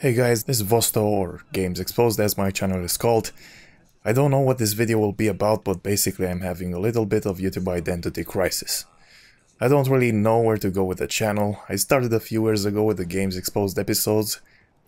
Hey guys, this is Vosto, or Games Exposed as my channel is called. I don't know what this video will be about, but basically I'm having a little bit of YouTube identity crisis. I don't really know where to go with the channel. I started a few years ago with the Games Exposed episodes,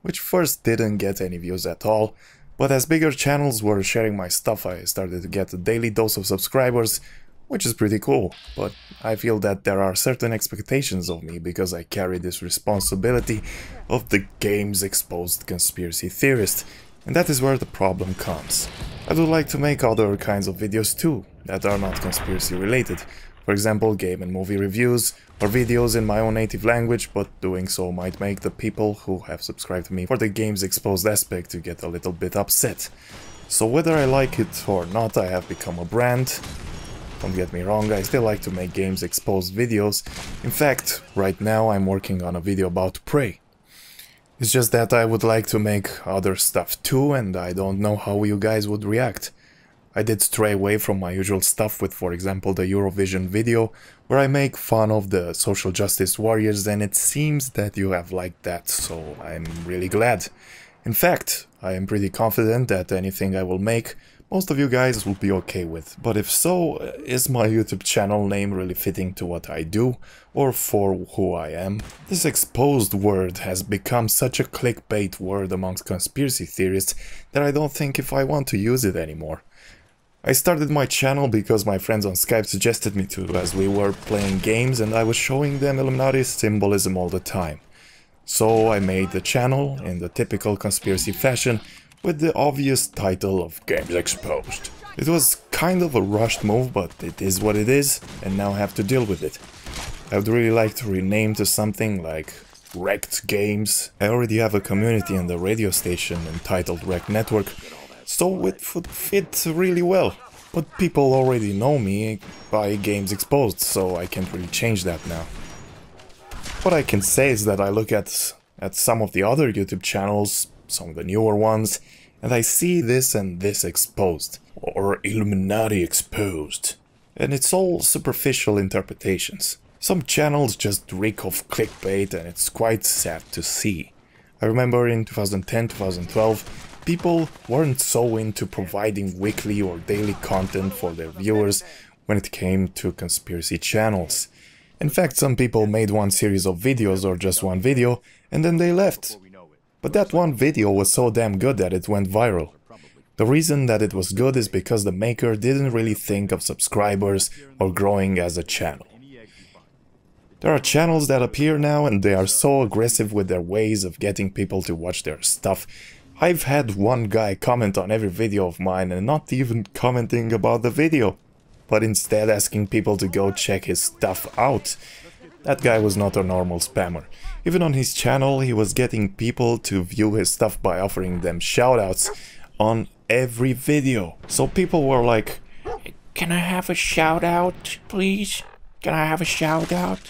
which first didn't get any views at all, but as bigger channels were sharing my stuff I started to get a daily dose of subscribers, which is pretty cool, but I feel that there are certain expectations of me because I carry this responsibility of the Games Exposed conspiracy theorist, and that is where the problem comes. I would like to make other kinds of videos too, that are not conspiracy related, for example game and movie reviews, or videos in my own native language, but doing so might make the people who have subscribed to me for the Games Exposed aspect to get a little bit upset. So whether I like it or not, I have become a brand. Don't get me wrong, I still like to make Games Exposed videos. In fact, right now I'm working on a video about Prey. It's just that I would like to make other stuff too, and I don't know how you guys would react. I did stray away from my usual stuff with, for example, the Eurovision video, where I make fun of the social justice warriors, and it seems that you have liked that, so I'm really glad. In fact, I am pretty confident that anything I will make, most of you guys will be okay with. But if so, is my YouTube channel name really fitting to what I do, or for who I am? This exposed word has become such a clickbait word amongst conspiracy theorists that I don't think if I want to use it anymore. I started my channel because my friends on Skype suggested me to, as we were playing games and I was showing them Illuminati symbolism all the time. So I made the channel in the typical conspiracy fashion, with the obvious title of Games Exposed. It was kind of a rushed move, but it is what it is, and now I have to deal with it. I would really like to rename to something like Wrecked Games. I already have a community on the radio station entitled Wrecked Network, so it would fit really well. But people already know me by Games Exposed, so I can't really change that now. What I can say is that I look at some of the other YouTube channels, some of the newer ones, and I see this and this exposed, or Illuminati exposed, and it's all superficial interpretations. Some channels just reek of clickbait, and it's quite sad to see. I remember in 2010-2012, people weren't so into providing weekly or daily content for their viewers when it came to conspiracy channels. In fact, some people made one series of videos or just one video, and then they left. But that one video was so damn good that it went viral. The reason that it was good is because the maker didn't really think of subscribers or growing as a channel. There are channels that appear now and they are so aggressive with their ways of getting people to watch their stuff. I've had one guy comment on every video of mine and not even commenting about the video, but instead asking people to go check his stuff out. That guy was not a normal spammer. Even on his channel, he was getting people to view his stuff by offering them shoutouts on every video. So people were like, "Can I have a shoutout, please? Can I have a shoutout?"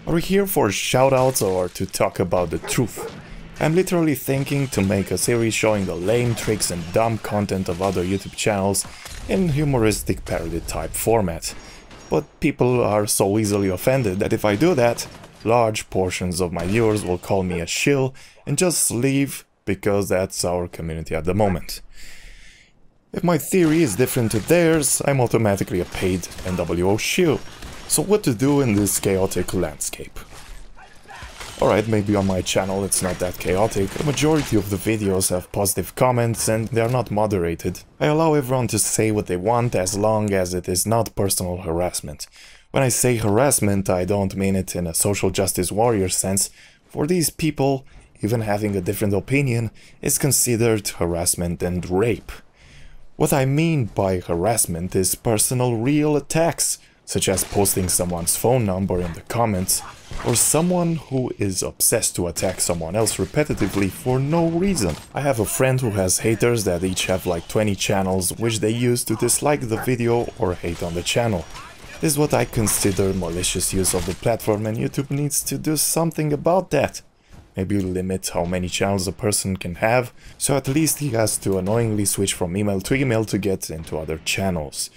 Are we here for shoutouts or to talk about the truth? I'm literally thinking to make a series showing the lame tricks and dumb content of other YouTube channels in humoristic parody type format. But people are so easily offended that if I do that, large portions of my viewers will call me a shill and just leave because that's our community at the moment. If my theory is different to theirs, I'm automatically a paid NWO shill. So what to do in this chaotic landscape? Alright, maybe on my channel it's not that chaotic. The majority of the videos have positive comments and they are not moderated. I allow everyone to say what they want as long as it is not personal harassment. When I say harassment, I don't mean it in a social justice warrior sense. For these people, even having a different opinion is considered harassment and rape. What I mean by harassment is personal real attacks, such as posting someone's phone number in the comments, or someone who is obsessed to attack someone else repetitively for no reason. I have a friend who has haters that each have like 20 channels which they use to dislike the video or hate on the channel. This is what I consider malicious use of the platform, and YouTube needs to do something about that. Maybe limit how many channels a person can have, so at least he has to annoyingly switch from email to get into other channels.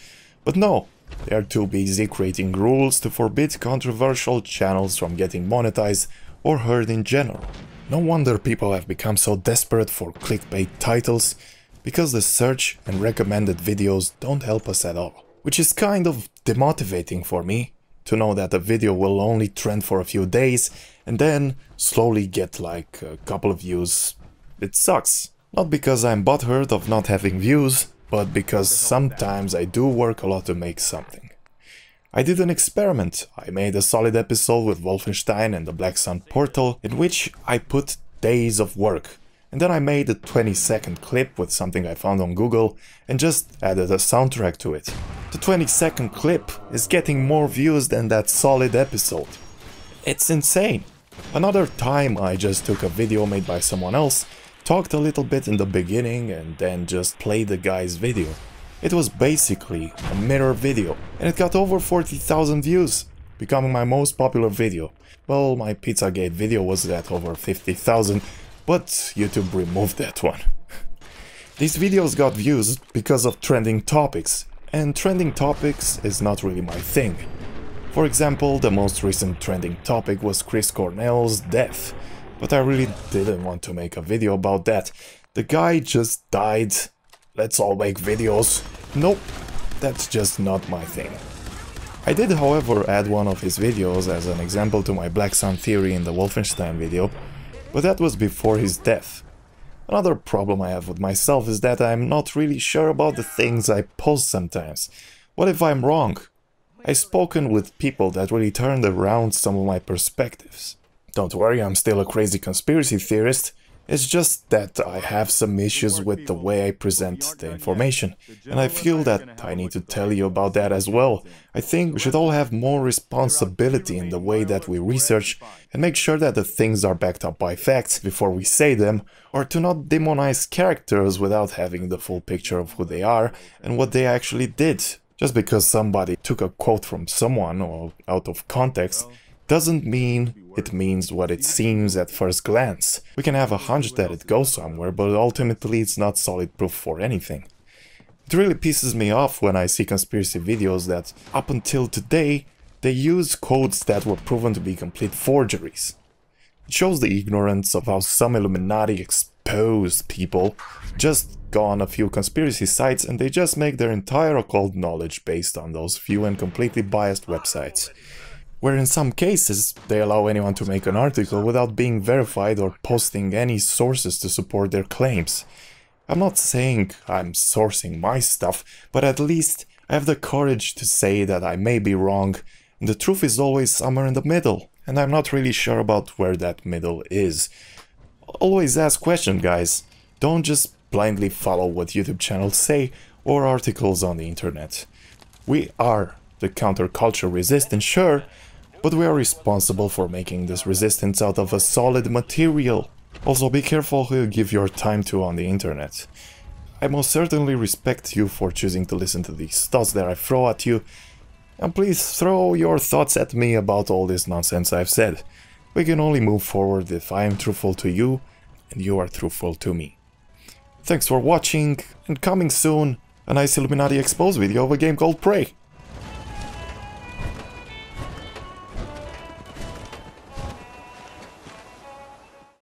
But no, they are too busy creating rules to forbid controversial channels from getting monetized or heard in general. No wonder people have become so desperate for clickbait titles, because the search and recommended videos don't help us at all. Which is kind of demotivating for me, to know that a video will only trend for a few days and then slowly get like a couple of views. It sucks. Not because I'm butthurt of not having views, but because sometimes I do work a lot to make something. I did an experiment. I made a solid episode with Wolfenstein and the Black Sun Portal, in which I put days of work. And then I made a 20-second clip with something I found on Google and just added a soundtrack to it. The 20-second clip is getting more views than that solid episode. It's insane. Another time I just took a video made by someone else, talked a little bit in the beginning and then just played the guy's video. It was basically a mirror video and it got over 40,000 views, becoming my most popular video. Well, my Pizzagate video was at over 50,000, but YouTube removed that one. These videos got views because of trending topics, and trending topics is not really my thing. For example, the most recent trending topic was Chris Cornell's death, but I really didn't want to make a video about that. The guy just died. Let's all make videos. Nope, that's just not my thing. I did, however, add one of his videos as an example to my Black Sun theory in the Wolfenstein video, but that was before his death. Another problem I have with myself is that I'm not really sure about the things I post sometimes. What if I'm wrong? I've spoken with people that really turned around some of my perspectives. Don't worry, I'm still a crazy conspiracy theorist. It's just that I have some issues with the way I present the information, and I feel that I need to tell you about that as well. I think we should all have more responsibility in the way that we research and make sure that the things are backed up by facts before we say them, or to not demonize characters without having the full picture of who they are and what they actually did. Just because somebody took a quote from someone or out of context doesn't mean it means what it seems at first glance. We can have a hunch that it goes somewhere, but ultimately it's not solid proof for anything. It really pisses me off when I see conspiracy videos that, up until today, they use quotes that were proven to be complete forgeries. It shows the ignorance of how some Illuminati exposed people just go on a few conspiracy sites and they just make their entire occult knowledge based on those few and completely biased websites. Where in some cases, they allow anyone to make an article without being verified or posting any sources to support their claims. I'm not saying I'm sourcing my stuff, but at least I have the courage to say that I may be wrong, and the truth is always somewhere in the middle, and I'm not really sure about where that middle is. Always ask questions, guys. Don't just blindly follow what YouTube channels say or articles on the internet. We are the counterculture resistance, sure, but we are responsible for making this resistance out of a solid material. Also, be careful who you give your time to on the internet. I most certainly respect you for choosing to listen to these thoughts that I throw at you, and please throw your thoughts at me about all this nonsense I've said. We can only move forward if I am truthful to you, and you are truthful to me. Thanks for watching, and coming soon, a nice Illuminati Exposed video of a game called Prey.